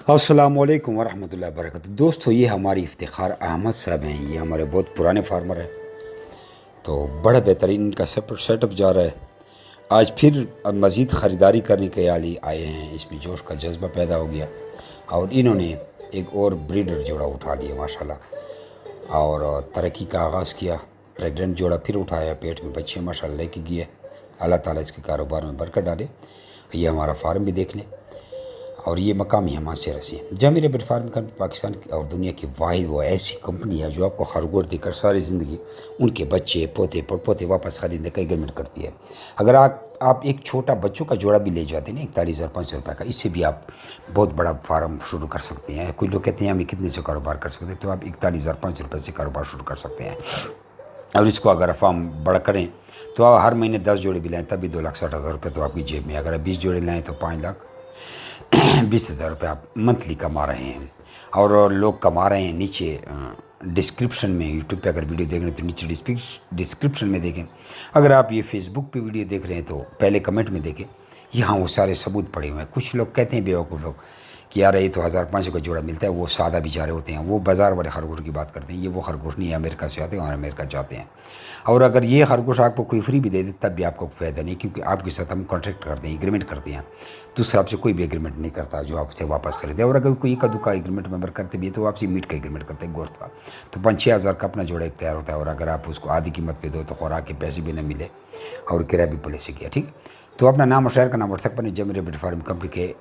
अस्सलामुअलैकुम वरहमतुल्लाहि वबरकातुहू। दोस्तों, ये हमारी इफ्तिखार अहमद साहब हैं। ये हमारे बहुत पुराने फार्मर हैं। तो बड़ा बेहतरीन इनका सेटअप जा रहा है। आज फिर मज़ीद ख़रीदारी करने के लिए आए हैं। इसमें जोश का जज्बा पैदा हो गया और इन्होंने एक और ब्रीडर जोड़ा उठा लिया माशाल्लाह, और तरक्की का आगाज़ किया। प्रेग्नेंट जोड़ा फिर उठाया, पेट में बच्चे माशाल्लाह लेके गए। अल्लाह ताला इसके कारोबार में बरकत डाले। ये हमारा फार्म भी देख लें। और ये मकामी हमारे से रसी है। Jamir rebate farm company Pakistan की और दुनिया की वाहिद वो ऐसी कंपनी है जो आपको खरगोश देकर सारी ज़िंदगी उनके बच्चे पोते पड़पोते वापस खरीदने का एग्रीमेंट करती है। अगर आप एक छोटा बच्चों का जोड़ा भी ले जाते हैं ना 41,500 रुपये का, इससे भी आप बहुत बड़ा फार्म शुरू कर सकते हैं। कुछ लोग कहते हैं हमें कितने से कारोबार कर सकते हैं, तो आप 41,500 रुपये से कारोबार शुरू कर सकते हैं। और इसको अगर फार्म बड़ा करें तो आप हर महीने 10 जोड़े भी लाएँ तब भी 2,60,000 रुपये तो आपकी जेब में। अगर आप 20 जोड़े लाएँ तो 5,20,000 रुपये आप मंथली कमा रहे हैं। और लोग कमा रहे हैं। नीचे डिस्क्रिप्शन में, यूट्यूब पे अगर वीडियो देख रहे हैं तो नीचे डिस्क्रिप्शन में देखें। अगर आप ये फेसबुक पे वीडियो देख रहे हैं तो पहले कमेंट में देखें। यहाँ वो सारे सबूत पड़े हुए हैं। कुछ लोग कहते हैं बेवकूफ़ लोग कि यार ये तो 1,500 का जोड़ा मिलता है, वो सादा बेचारे होते हैं, वो बाज़ार वाले खरगोश की बात करते हैं। ये वो खरगोश नहीं है, अमेरिका से आते हैं और अमेरिका जाते हैं। और अगर ये खरगोश आपको कोई फ्री भी दे दे तब भी आपको फ़ायदा नहीं, क्योंकि आपके साथ हम कॉन्ट्रैक्ट करते हैं, एग्रीमेंट करते हैं। दूसरा आपसे कोई भी एग्रीमेंट नहीं करता जो आपसे वापस खरीदे। और अगर कोई का एग्रीमेंट मेंबर करते भी है तो आपसे मीट का एग्रीमेंट करते हैं, गोश्त का। तो 5-6 हज़ार का अपना जोड़ा एक तैयार होता है। और अगर आप उसको आधी कीमत पे दो तो खुराक के पैसे भी न मिले और किराया भी पुलिस से किया। ठीक, तो अपना नाम और शहर का नाम व्हाट्सएप पर जामिर रेबिट फार्म कंपनी के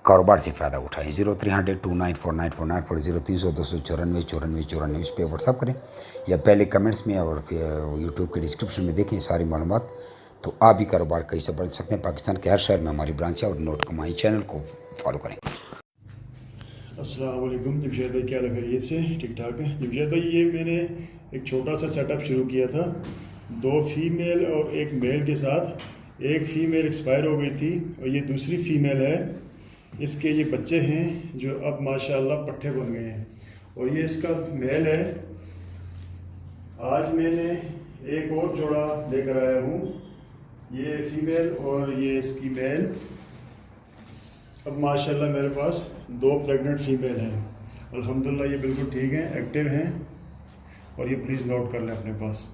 कारोबार से फ़ायदा उठाएं। 0300294949 0300 इस पर व्हाट्सअप करें या पहले कमेंट्स में और फिर यूट्यूब के डिस्क्रिप्शन में देखें सारी मालूमात। तो आप भी कारोबार कहीं से बढ़ सकते हैं। पाकिस्तान के हर शहर में हमारी ब्रांच है। और नोट कमाई चैनल को फॉलो करें। अस्सलाम वालेकुम जमशेद भाई, क्या खैरियत से? ठीक ठाक है जमशेद भाई। ये मैंने एक छोटा सा सेटअप शुरू किया था 2 फीमेल और 1 मेल के साथ। एक फ़ीमेल एक्सपायर हो गई थी और ये दूसरी फ़ीमेल है। इसके ये बच्चे हैं जो अब माशाल्लाह पट्टे बन गए हैं। और ये इसका मेल है। आज मैंने एक और जोड़ा लेकर आया हूँ, ये फ़ीमेल और ये इसकी मेल। अब माशाल्लाह मेरे पास 2 प्रेग्नेंट फ़ीमेल हैं। अल्हम्दुलिल्लाह ये बिल्कुल ठीक हैं, एक्टिव हैं। और ये प्लीज़ नोट कर लें अपने पास।